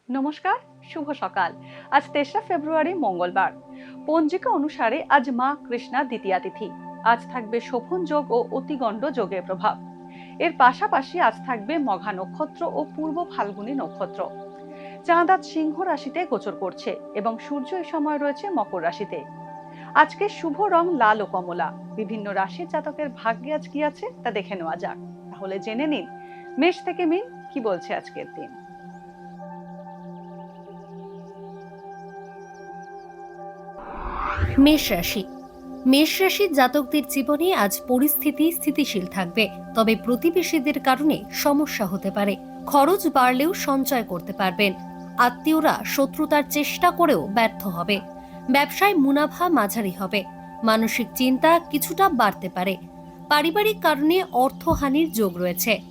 নমস্কার, শুভ সকাল। আজ ৩রা ফেব্রুয়ারি মঙ্গলবার। পঞ্জিকা অনুসারে আজ মা কৃষ্ণা দ্বিতীয়া তিথি। আজ থাকবে শোভন যোগ ও অতিগণ্ড যোগের প্রভাব। এর পাশাপাশি আজ থাকবে মঘা নক্ষত্র ও পূর্ব ফাল্গুনী নক্ষত্র। চাঁদ আজ সিংহ রাশিতে গোচর করছে এবং সূর্য এই সময় রয়েছে মকর রাশিতে। আজকে শুভ রং লাল ও কমলা। বিভিন্ন রাশির জাতকের ভাগ্যে আজ কি আছে তা দেখে নেওয়া যাক। তাহলে জেনে নিন মেষ থেকে মিন কি বলছে আজকের দিন। মেষ রাশি। মেষ রাশির জাতকদের জীবনে আজ পরিস্থিতি স্থিতিশীল থাকবে, তবে প্রতিবেশীদের কারণে সমস্যা হতে পারে। খরচ বাড়লেও সঞ্চয় করতে পারবেন। আত্মীয়রা শত্রুতার চেষ্টা করেও ব্যর্থ হবে। ব্যবসায় মুনাফা মাঝারি হবে। মানসিক চিন্তা কিছুটা বাড়তে পারে। পারিবারিক কারণে অর্থহানির যোগ রয়েছে।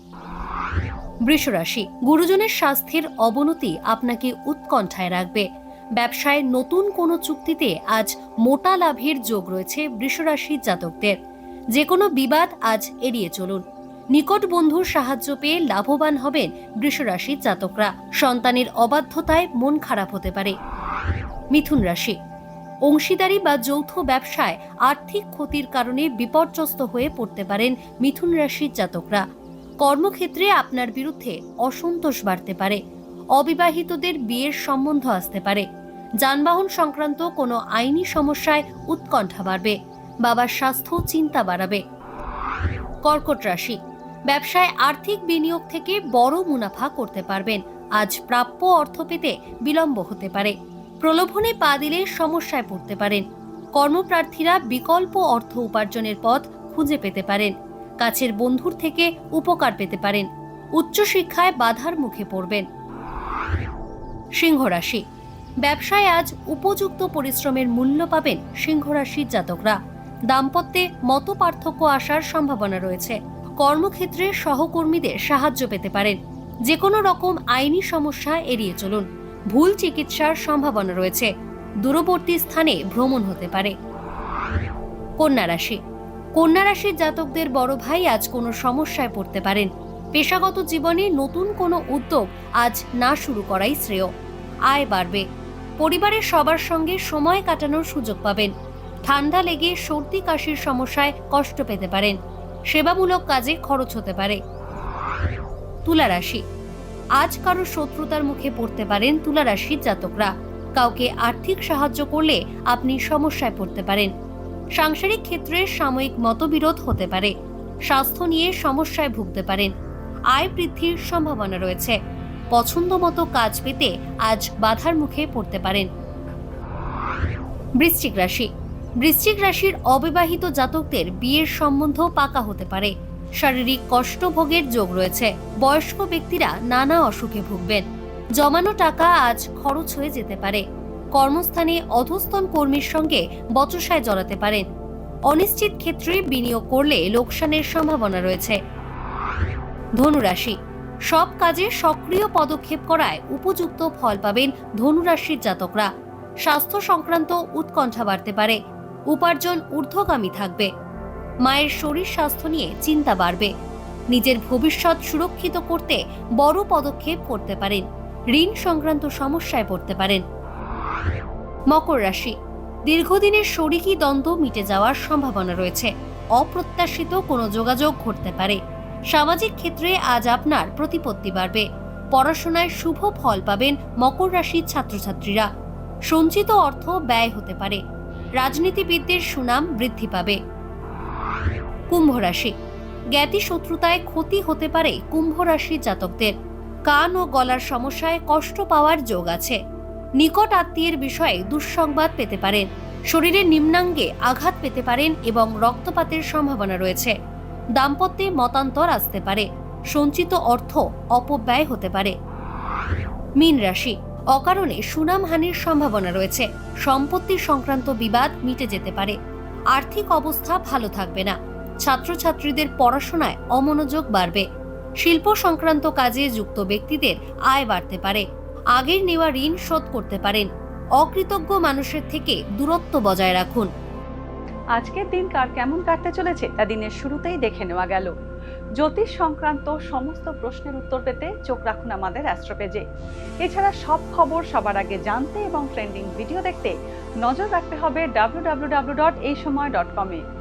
বৃষ রাশি। গুরুজনের স্বাস্থ্যের অবনতি আপনাকে উৎকণ্ঠায় রাখবে। ব্যবসায় নতুন কোনো চুক্তিতে আজ মোটা লাভের যোগ রয়েছে বৃষরাশির জাতকদের। যে কোনো বিবাদ আজ এড়িয়ে চলুন। নিকট বন্ধুর সাহায্য পেয়ে লাভবান হবেন বৃষরাশির জাতকরা। সন্তানের অবাধ্যতায় মন খারাপ হতে পারে। মিথুন রাশি। অংশীদারি বা যৌথ ব্যবসায় আর্থিক ক্ষতির কারণে বিপর্যস্ত হয়ে পড়তে পারেন মিথুন রাশির জাতকরা। কর্মক্ষেত্রে আপনার বিরুদ্ধে অসন্তোষ বাড়তে পারে। অবিবাহিতদের বিয়ের সম্বন্ধ আসতে পারে। যানবাহন সংক্রান্ত কোনো আইনি সমস্যায় উৎকণ্ঠা বাড়বে। বাবার স্বাস্থ্য চিন্তা বাড়াবে। কর্কট রাশি। ব্যবসায় আর্থিক বিনিয়োগ থেকে বড় মুনাফা করতে পারবেন। আজ প্রাপ্য অর্থ পেতে বিলম্ব হতে পারে। প্রলোভনে পা দিলে সমস্যায় পড়তে পারেন। কর্মপ্রার্থীরা বিকল্প অর্থ উপার্জনের পথ খুঁজে পেতে পারেন। কাছের বন্ধুর থেকে উপকার পেতে পারেন। উচ্চশিক্ষায় বাধার মুখে পড়বেন। সিংহ রাশি। ব্যবসায় আজ উপযুক্ত পরিশ্রমের মূল্য পাবেন সিংহ রাশির জাতকরা। দাম্পত্যে মত পার্থক্য আসার সম্ভাবনা রয়েছে। কর্মক্ষেত্রে সহকর্মীদের সাহায্য পেতে পারেন। যে কোনো রকম আইনি সমস্যা এড়িয়ে চলুন। ভুল চিকিৎসার সম্ভাবনা রয়েছে। দূরবর্তী স্থানে ভ্রমণ হতে পারে। কন্যা রাশি। কন্যা রাশির জাতকদের বড় ভাই আজ কোনো সমস্যায় পড়তে পারেন। পেশাগত জীবনে নতুন কোনো উদ্যোগ আজ না শুরু করাই শ্রেয়। আয় বাড়বে। পরিবারের সবার সঙ্গে সময় কাটানোর সুযোগ পাবেন। ঠান্ডা লেগে সর্দি কাশির সমস্যায় কষ্ট পেতে পারেন। সেবামূলক কাজে খরচ হতে পারে। তুলা রাশি। আজ কারো শত্রুতার মুখে পড়তে পারেন তুলা রাশির জাতকরা। কাউকে আর্থিক সাহায্য করলে আপনি সমস্যায় পড়তে পারেন। সাংসারিক ক্ষেত্রে সাময়িক মতবিরোধ হতে পারে। স্বাস্থ্য নিয়ে সমস্যায় ভুগতে পারেন। আয় বৃদ্ধির সম্ভাবনা রয়েছে। পছন্দ মতো কাজ পেতে আজ বাধার মুখে পড়তে পারেন। বৃশ্চিক রাশি। বৃশ্চিক রাশির অবিবাহিত জাতকদের বিয়ের সম্বন্ধ পাকা হতে পারে। শারীরিক কষ্ট ভোগের যোগ রয়েছে। বয়স্ক ব্যক্তিরা নানা অসুখে ভুগবেন। জমানো টাকা আজ খরচ হয়ে যেতে পারে। কর্মস্থানে অধস্তন কর্মীর সঙ্গে বচসায় জড়াতে পারেন। অনিশ্চিত ক্ষেত্রে বিনিয়োগ করলে লোকসানের সম্ভাবনা রয়েছে। ধনুরাশি। সব কাজে সক্রিয় পদক্ষেপ করায় উপযুক্ত ফল পাবেন ধনুরাশির জাতকরা। স্বাস্থ্য সংক্রান্ত উৎকণ্ঠা বাড়তে পারে। উপার্জন ঊর্ধ্বগামী থাকবে। মায়ের শরীর স্বাস্থ্য নিয়ে চিন্তা বাড়বে। নিজের ভবিষ্যৎ সুরক্ষিত করতে বড় পদক্ষেপ করতে পারেন। ঋণ সংক্রান্ত সমস্যায় পড়তে পারেন। মকর রাশি। দীর্ঘদিনের শরিকি দ্বন্দ্ব মিটে যাওয়ার সম্ভাবনা রয়েছে। অপ্রত্যাশিত কোনো যোগাযোগ ঘটতে পারে। সামাজিক ক্ষেত্রে আজ আপনার প্রতিপত্তি বাড়বে। পড়াশোনায় শুভ ফল পাবেন মকর রাশির ছাত্রছাত্রীরা। সঞ্চিত অর্থ ব্যয় হতে পারে। রাজনীতিবিদদের সুনাম বৃদ্ধি পাবে। কুম্ভ রাশি। জ্ঞাতি শত্রুতায় ক্ষতি হতে পারে কুম্ভ রাশির জাতকদের। কান ও গলার সমস্যায় কষ্ট পাওয়ার যোগ আছে। নিকট আত্মীয়ের বিষয়ে দুঃসংবাদ পেতে পারেন। শরীরের নিম্নাঙ্গে আঘাত পেতে পারেন এবং রক্তপাতের সম্ভাবনা রয়েছে। দাম্পত্যে মতান্তর আসতে পারে। সঞ্চিত অর্থ অপব্যয় হতে পারে। মীন রাশি। অকারণে সুনামহানির সম্ভাবনা রয়েছে। সম্পত্তি সংক্রান্ত বিবাদ মিটে যেতে পারে। আর্থিক অবস্থা ভালো থাকবে না। ছাত্রছাত্রীদের পড়াশোনায় অমনোযোগ বাড়বে। শিল্প সংক্রান্ত কাজে যুক্ত ব্যক্তিদের আয় বাড়তে পারে। আগের নেওয়া ঋণ শোধ করতে পারেন। অকৃতজ্ঞ মানুষের থেকে দূরত্ব বজায় রাখুন। আজকের দিন কার কেমন কাটতে চলেছে তা দিনের শুরুতেই দেখে নেওয়া গেল। জ্যোতিষ সংক্রান্ত সমস্ত প্রশ্নের উত্তর পেতে চোখ রাখুন আমাদের অ্যাস্ট্রোপেজে। এছাড়া সব খবর সবার আগে জানতে এবং ট্রেন্ডিং ভিডিও দেখতে নজর রাখতে হবে www.এইসময়.com-এ।